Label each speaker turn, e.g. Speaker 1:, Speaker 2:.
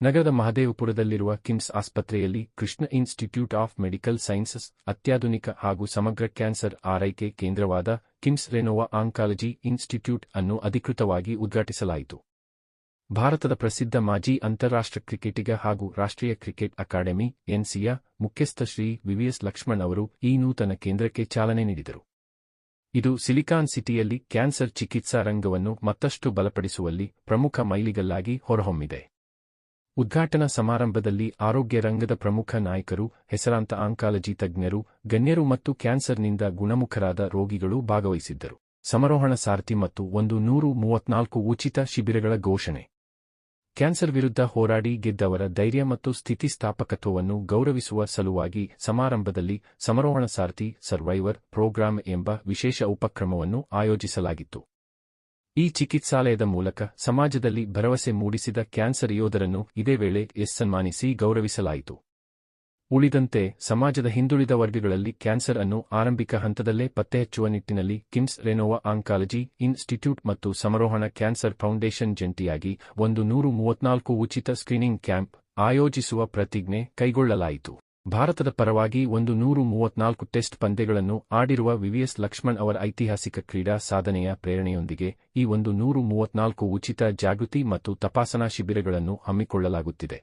Speaker 1: ನಗರದ ಮಹದೇವಪುರದಲ್ಲಿರುವ ಕಿಮ್ಸ್ ಆಸ್ಪತ್ರೆಯಲ್ಲಿ Krishna institute of medical sciences ಅತ್ಯಾಧುನಿಕ ಹಾಗೂ ಸಮಗ್ರ ಕ್ಯಾನ್ಸರ್ ಆರೈಕೆ ಕೇಂದ್ರವಾದ ಕಿಮ್ಸ್ ರೆನೋವಾ ಆಂಕಾಲಜಿ ಇನ್ಸ್ಟಿಟ್ಯೂಟ್ ಅನ್ನು ಅಧಿಕೃತವಾಗಿ ಉದ್ಘಾಟಿಸಲಾಯಿತು. ಭಾರತದ ಪ್ರಸಿದ್ಧ ಮಾಜಿ ಅಂತಾರಾಷ್ಟ್ರ ಕ್ರಿಕೆಟಿಗ ಹಾಗೂ ರಾಷ್ಟ್ರೀಯ ಕ್ರಿಕೆಟ್ ಅಕಾಡೆಮಿ ಎನ್ಸಿಯ ಮುಖ್ಯಸ್ಥ ಶ್ರೀ ವಿವಿಎಸ್ ಲಕ್ಷ್ಮಣ್ ಅವರು ಈ ನೂತನ ಕೇಂದ್ರಕ್ಕೆ ಚಾಲನೆ ನೀಡಿದರು. ಇದು ಸಿಲಿಕಾನ್ ಸಿಟಿಯಲ್ಲಿ ಕ್ಯಾನ್ಸರ್ ಚಿಕಿತ್ಸಾ ರಂಗವನ್ನು ಮತ್ತಷ್ಟು ಬಲಪಡಿಸುವಲ್ಲಿ ಪ್ರಮುಖ ಮೈಲಿಗಲ್ಲಾಗಿ ಹೊರಹೊಮ್ಮಿದೆ. ಉದ್ಘಾಟನಾ ಸಮಾರಂಭದಲ್ಲಿ ಆರೋಗ್ಯ ರಂಗದ ಪ್ರಮುಖ ನಾಯಕರು, ಹೆಸರಾಂತ ಆಂಕಾಲಜಿ ತಜ್ಞರು, ಗಣ್ಯರು ಮತ್ತು ಕ್ಯಾನ್ಸರ್ನಿಂದ ಗುಣಮುಖರಾದ ರೋಗಿಗಳು ಭಾಗವಹಿಸಿದ್ದರು. ಸಮರೋಹಣ ಸಾರಥಿ ಮತ್ತು 134 ಉಚಿತ ಶಿಬಿರಗಳ ಘೋಷಣೆ. ಕ್ಯಾನ್ಸರ್ ವಿರುದ್ಧ ಹೋರಾಡಿ ಗೆದ್ದವರ ಧೈರ್ಯ ಮತ್ತು ಸ್ಥಿತಿಸ್ಥಾಪಕತ್ವವನ್ನು ಗೌರವಿಸುವ ಸಲುವಾಗಿ ಸಮಾರಂಭದಲ್ಲಿ ಸಮರೋಹಣ ಸಾರಥಿ ಸರ್ವೈವರ್ ಪ್ರೋಗ್ರಾಂ ಎಂಬ ವಿಶೇಷ ಉಪಕ್ರಮವನ್ನು ಆಯೋಜಿಸಲಾಗಿತ್ತು. ಈ ಚಿಕಿತ್ಸಾಲಯದ ಮೂಲಕ ಸಮಾಜದಲ್ಲಿ ಭರವಸೆ ಮೂಡಿಸಿದ ಕ್ಯಾನ್ಸರ್ ಯೋಧರನ್ನು ಇದೇ ವೇಳೆ ಸನ್ಮಾನಿಸಿ ಗೌರವಿಸಲಾಯಿತು. ಉಳಿದಂತೆ ಸಮಾಜದ ಹಿಂದುಳಿದ ವರ್ಗಗಳಲ್ಲಿ ಕ್ಯಾನ್ಸರ್ ಅನ್ನು ಆರಂಭಿಕ ಹಂತದಲ್ಲೇ ಪತ್ತೆಹಚ್ಚುವ ನಿಟ್ಟಿನಲ್ಲಿ ಕಿಮ್ಸ್ ರೆನೋವಾ ಆಂಕಾಲಜಿ ಇನ್ಸ್ಟಿಟ್ಯೂಟ್ ಮತ್ತು ಸಮರೋಹಣ ಕ್ಯಾನ್ಸರ್ ಫೌಂಡೇಶನ್ ಜಂಟಿಯಾಗಿ 134 ಉಚಿತ ಸ್ಕ್ರೀನಿಂಗ್ ಕ್ಯಾಂಪ್ ಆಯೋಜಿಸುವ ಪ್ರತಿಜ್ಞೆ ಕೈಗೊಳ್ಳಲಾಯಿತು. ಭಾರತದ ಪರವಾಗಿ 134 ಟೆಸ್ಟ್ ಪಂದ್ಯಗಳನ್ನು ಆಡಿರುವ ವಿವಿಎಸ್ ಲಕ್ಷ್ಮಣ್ ಅವರ ಐತಿಹಾಸಿಕ ಕ್ರೀಡಾ ಸಾಧನೆಯ ಪ್ರೇರಣೆಯೊಂದಿಗೆ ಈ 134 ಉಚಿತ ಜಾಗೃತಿ ಮತ್ತು ತಪಾಸಣಾ ಶಿಬಿರಗಳನ್ನು ಹಮ್ಮಿಕೊಳ್ಳಲಾಗುತ್ತಿದೆ.